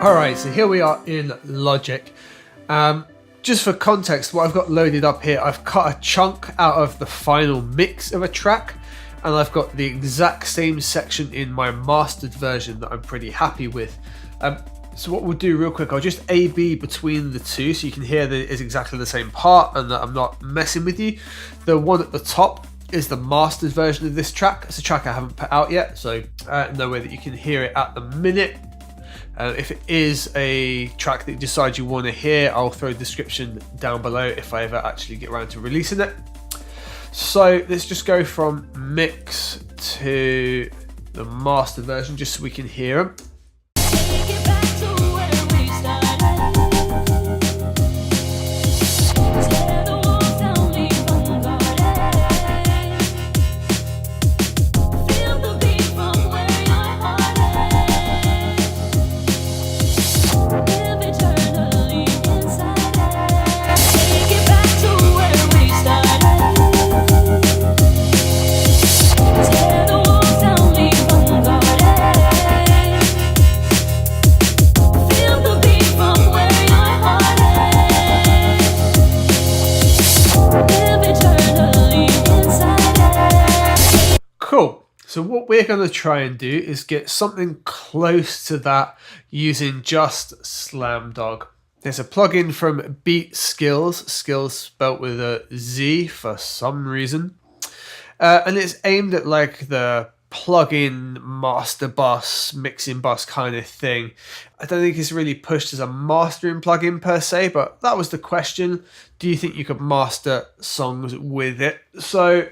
Alright, so here we are in Logic. Just for context, what I've got loaded up here, I've cut a chunk out of the final mix of a track, and I've got the exact same section in my mastered version that I'm pretty happy with. So what we'll do real quick, I'll just A-B between the two so you can hear that it is exactly the same part and that I'm not messing with you. The one at the top is the mastered version of this track. It's a track I haven't put out yet, so no way that you can hear it at the minute. If it is a track that you decide you want to hear, I'll throw a description down below if I ever actually get around to releasing it. So let's just go from mix to the master version just so we can hear them. Cool. So what we're going to try and do is get something close to that using just Slam Dawg. There's a plugin from Beatskillz, skills spelt with a Z for some reason. And it's aimed at like the plugin master bus, mixing bus kind of thing. I don't think it's really pushed as a mastering plugin per se, but that was the question. Do you think you could master songs with it? So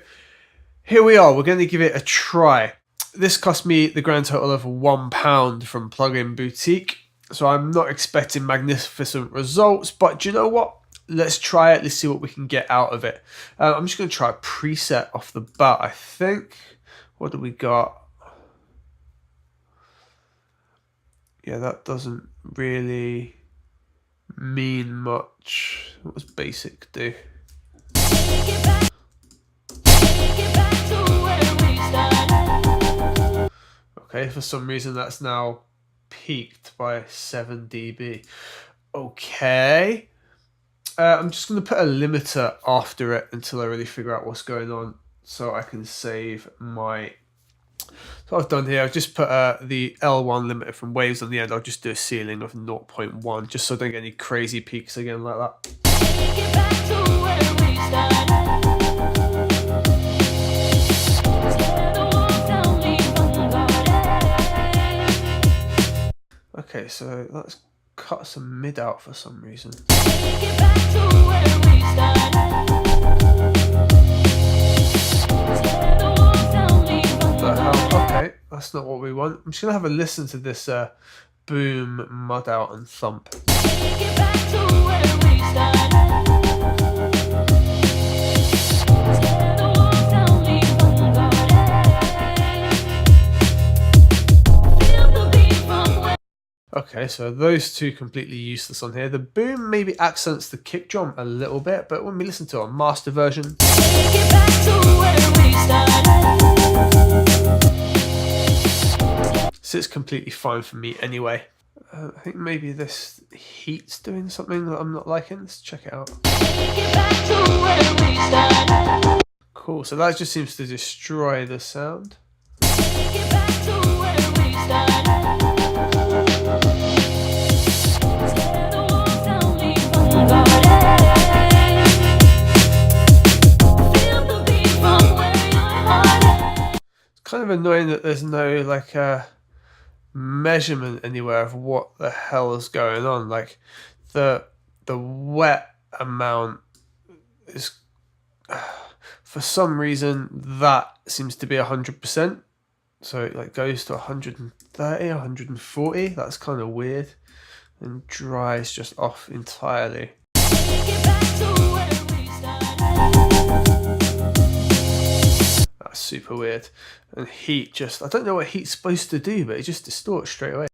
here we are, we're going to give it a try. This cost me the grand total of £1 from Plugin Boutique, so I'm not expecting magnificent results, but do you know what? Let's try it, let's see what we can get out of it. I'm just going to try a preset off the bat, I think. What do we got? Yeah, that doesn't really mean much. What does basic do? Okay, for some reason that's now peaked by 7 dB. Okay. I'm just going to put a limiter after it until I really figure out what's going on so I can save my... So what I've done here, I've just put the L1 limiter from Waves on the end. I'll just do a ceiling of 0.1 just so I don't get any crazy peaks again like that. Okay, so let's cut some mid out for some reason. Okay, that's not what we want. I'm just going to have a listen to this boom, mud out and thump. Okay, so those two completely useless on here. The boom maybe accents the kick drum a little bit, but when we listen to our master version, sits completely fine for me anyway. I think maybe this heat's doing something that I'm not liking. Let's check it out. Cool, so that just seems to destroy the sound. Kind of annoying that there's no like measurement anywhere of what the hell is going on. Like the wet amount is for some reason that seems to be 100%, so it like goes to 130, 140. That's kind of weird, and dry is just off entirely. That's super weird. And heat just, I don't know what heat's supposed to do, but it just distorts straight away.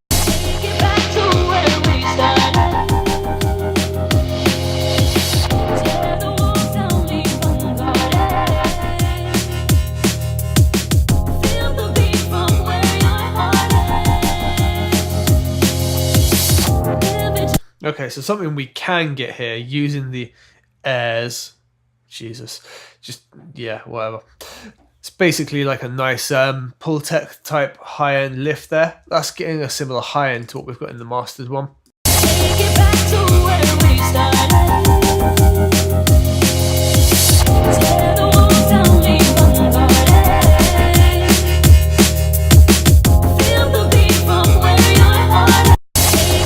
so something we can get here using the airs. Jesus, just, yeah, whatever. It's basically like a nice Pultec type high-end lift there. That's getting a similar high-end to what we've got in the mastered one. Get back to where we started. Tear the walls down, leave unguarded. Feel the beat from where your heart is.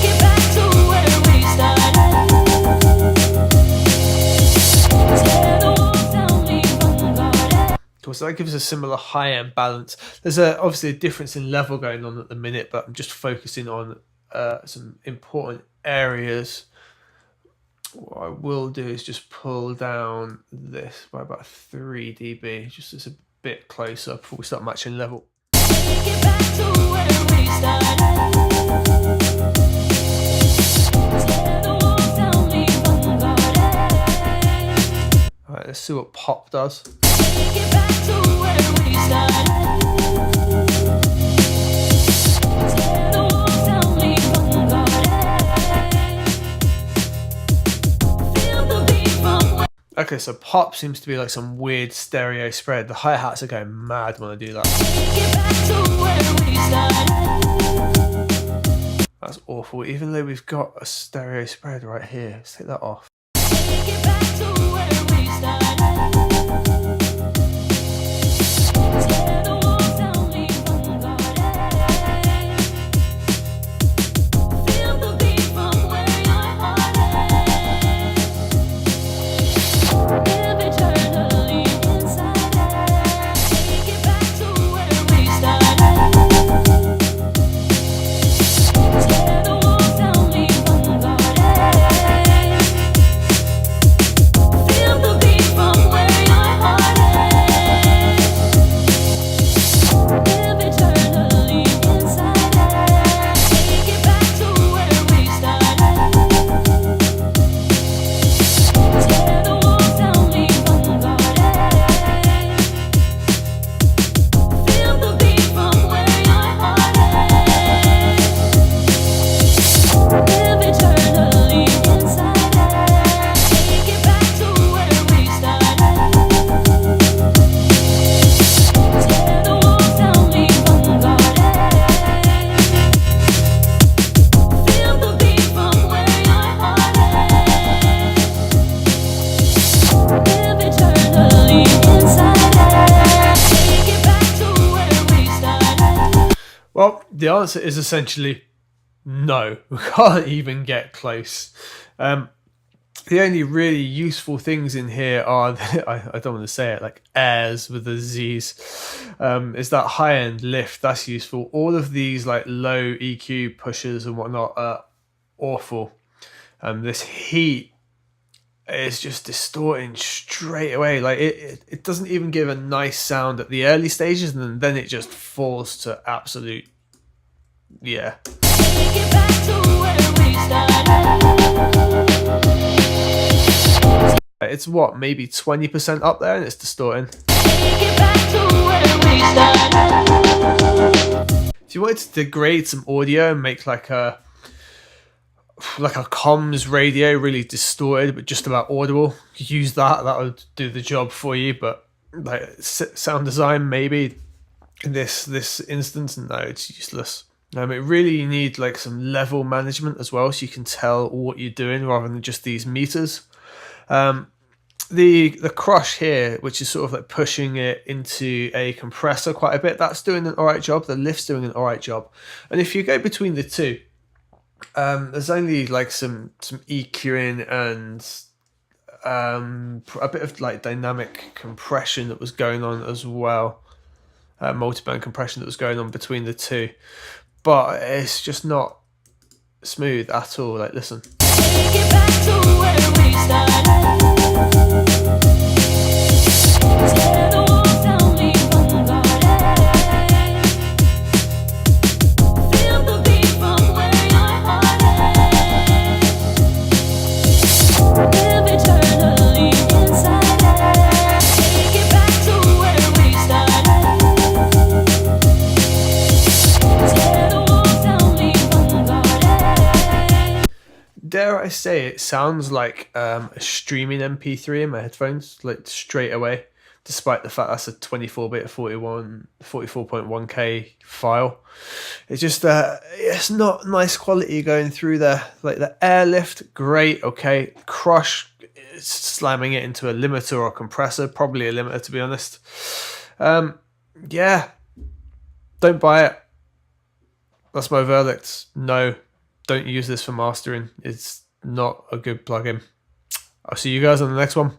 Get back to where we started. Tear the walls down, leave unguarded. Cool, so that gives a similar high-end balance. There's obviously a difference in level going on at the minute, but I'm just focusing on some important areas. What I will do is just pull down this by about 3 dB, just as a bit closer before we start matching level. Get back to where we started. Tear the walls down, leave unguarded. Alright, let's see what pop does. Get back to where we started. Tear the walls down, leave unguarded. Feel the beat from where. Okay, so pop seems to be like some weird stereo spread. The hi-hats are going mad when I do that. Get back to where we started. That's awful, even though we've got a stereo spread right here. Let's take that off. Get back to where we started. Tear the walls down, leave unguarded. Feel the beat from where your heart is. Live eternally inside it. Get back to where we started. Tear the walls down, leave unguarded. Feel the beat from where your heart is. Live eternally inside it. Get back to where we started. Tear the walls down, leave unguarded. Feel the beat from where your heart is. Live eternally inside it. Get back to where we started. Tear the walls down, leave unguarded. Feel the beat from where your heart is. Live eternally inside it. Get back to where we started. Well, the answer is essentially no. We can't even get close. The only really useful things in here are, I don't want to say it, like airs with the Z's, is that high-end lift. That's useful. All of these like low EQ pushers and whatnot are awful. This heat is just distorting straight away. Like it doesn't even give a nice sound at the early stages, and then it just falls to absolute, yeah. Get back to where we started. It's what, maybe 20% up there, and it's distorting. Get back to where we started. If you wanted to degrade some audio and make like a comms radio really distorted but just about audible, you could use that. That would do the job for you. But like sound design, maybe in this instance, no, it's useless. It really you need like some level management as well, so you can tell what you're doing rather than just these meters. The crush here, which is sort of like pushing it into a compressor quite a bit, that's doing an alright job. The lift's doing an alright job. And if you go between the two, there's only like some EQing and a bit of like dynamic compression that was going on as well, multiband compression that was going on between the two, but it's just not smooth at all. Like, listen. Get back to where we started. Tear the walls down, leave unguarded. Feel the beat from where your heart is. Live eternally inside it. Get back to where we started. Tear the walls down, leave unguarded. Dare I I say it sounds like a streaming MP3 in my headphones, like straight away, despite the fact that's a 24-bit 44.1K file. It's just it's not nice quality going through there. Like the airlift, great, okay. Crush, slamming it into a limiter or compressor, probably a limiter to be honest. Yeah, don't buy it. That's my verdict. No, don't use this for mastering. It's not a good plugin. I'll see you guys on the next one.